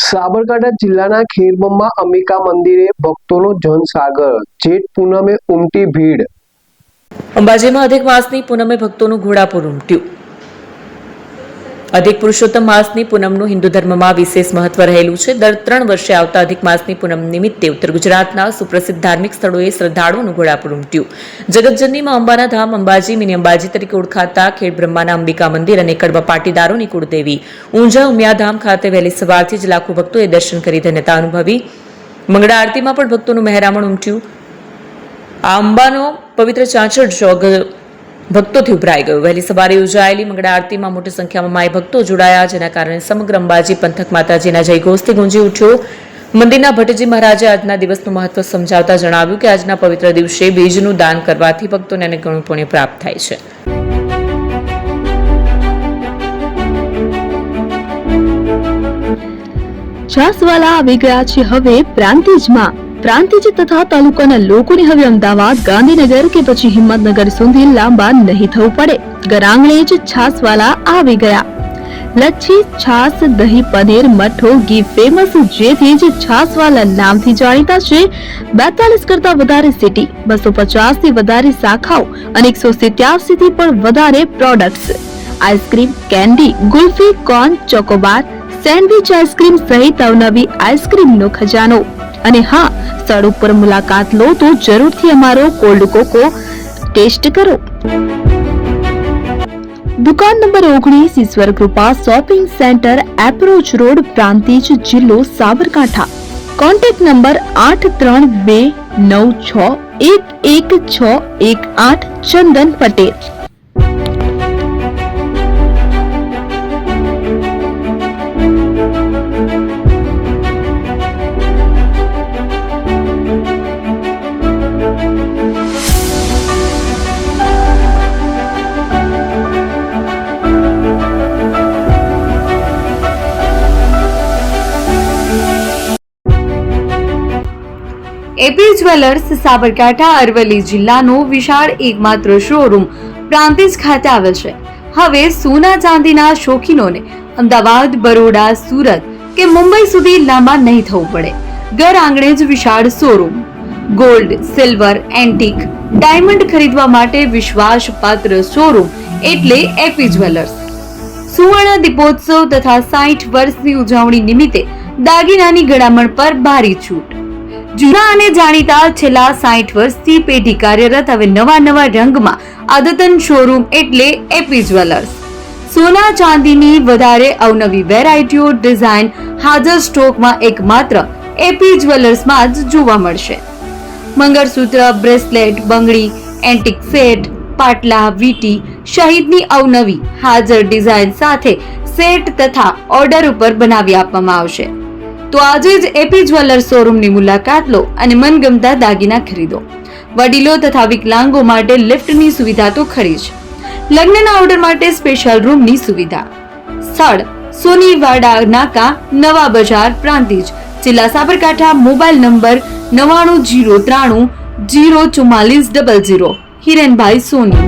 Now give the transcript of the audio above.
સાબરકાંઠા જિલ્લાના ખેરબમ્બા અંબિકા મંદિરે ભક્તોનો જનસાગર, જેઠ પૂનમે ઉમટી ભીડ। અંબાજીમાં અધિક માસની પૂનમે ભક્તોનું ઘોડાપુર ઉમટ્યું। અધિક પુરુષોત્તમ માસની પૂનમનું હિન્દુ ધર્મમાં વિશેષ મહત્વ રહેલું છે। દર 3 વર્ષે આવતા અધિક માસની પૂનમ નિમિત્તે ઉત્તર ગુજરાતના સુપ્રસિદ્ધ ધાર્મિક સ્થળોએ શ્રદ્ધાળુઓનું ઘોડાપુર ઉમટ્યું। જગતજનનીમાં અંબાના ધામ અંબાજી, મિની અંબાજી તરીકે ઓળખાતા ખેડબ્રહ્માના અંબિકા મંદિર અને કડવા પાટીદારોની કુળદેવી ઊંઝા ઉમિયાધામ ખાતે વહેલી સવારથી જ લાખો ભક્તોએ દર્શન કરી ધન્યતા અનુભવી। મંગળા આરતીમાં પણ ભક્તોનું મહેરામણ ઉમટ્યું। આ અંબાનો પવિત્ર ચાંચડ ચોક ભક્તોથી ઉભરાઈ ગયો। વહેલી સવારે યોજાયેલી મંગળા આરતીમાં મોટી સંખ્યામાં માય ભક્તો જોડાયા, જેના કારણે સમગ્ર અંબાજી પંથક માતાજીના જયઘોષથી ગુંજી ઉઠ્યો। મંદિરના ભટ્ટજી મહારાજે આજના દિવસનું મહત્વ સમજાવતા જણાવ્યું કે આજના પવિત્ર દિવસે બીજનું દાન કરવાથી ભક્તોને અનેક ગણું પુણ્ય પ્રાપ્ત થાય છે। છાસવાલા આવી ગયા છે હવે પ્રાંતિજમાં। પ્રાંતિજ તથા તાલુકાના લોકોને હવે અમદાવાદ, ગાંધીનગર કે પછી હિંમતનગર સુધી લાંબા નહીં થવું પડે। ઘરઆંગણે જ છાસવાલા આવી ગયા। લચ્છી, છાસ, દહીં, પનીર, મઠ્ઠો, ઘી ફેમસ, જેથી જ છાસવાલા નામથી જાણીતા છે। 42 કરતા વધારે સિટી, 250 થી વધારે શાખાઓ અને 187 થી પણ વધારે products. Ice cream, candy, kulfi, corn, Chocobar, sandwich ice cream સહિત અવનવી આઈસ્ક્રીમનો ખજાનો। અને હા, સ્થળ ઉપર મુલાકાત લો તો જરૂરથી અમારો કોલ્ડ કોકો ટેસ્ટ કરો। દુકાન number 19, Ishwar Krupa shopping centre, approach road, Prantij, જિલ્લો Sabarkantha. Contact number 8326116618 Chandan Patel. AP jewellers Sabarkantha Aravalli જિલ્લાનો વિશાળ એકમાત્ર શોરૂમ પ્રાંતિજ ખાતે આવેલ છે। હવે સોના ચાંદીના શોખીનોને અમદાવાદ, બરોડા, સુરત કે મુંબઈ સુધી લાંબા નહીં થવું પડે। ઘર આંગણે જ વિશાળ showroom. Gold, silver, antique, diamond ખરીદવા માટે વિશ્વાસપાત્ર શોરૂમ એટલે એપી જ્વેલર્સ। સુવર્ણ દીપોત્સવ તથા 60 વર્ષની ઉજવણી નિમિત્તે દાગીનાની ગળામણ પર ભારી છૂટ। જૂના અને જાણીતા છેલ્લા 60 વર્ષથી પેઢી કાર્યરત હવે નવા રંગમાં અદ્યતન શોરૂમ એટલે એપી જ્વેલર્સ। સોના ચાંદીની વધારે અવનવી વેરાયટીઓ, ડિઝાઇન હાજર સ્ટોકમાં એકમાત્ર એપી જ્વેલર્સમાં જ જોવા મળશે। મંગળસૂત્ર, બ્રેસલેટ, બંગડી, એન્ટિક સેટ, પાટલા, વીટી સહિતની અવનવી હાજર ડિઝાઇન સાથે સેટ તથા ઓર્ડર ઉપર બનાવી આપવામાં આવશે। તો આજે જ એપી જ્વેલર્સ શોરૂમની મુલાકાત લો અને મનગમતા દાગીના ખરીદો। વડીલો તથા વિકલાંગો માટે લિફ્ટની સુવિધા તો ખરી જ, લગ્નના ઓર્ડર માટે સ્પેશિયલ રૂમની સુવિધા। સ્થળ સોનીવાડા નાકા, નવા બજાર, પ્રાંતિજ, જિલ્લા સાબરકાંઠા। Mobile number 9903304400। હિરેનભાઈ સોની।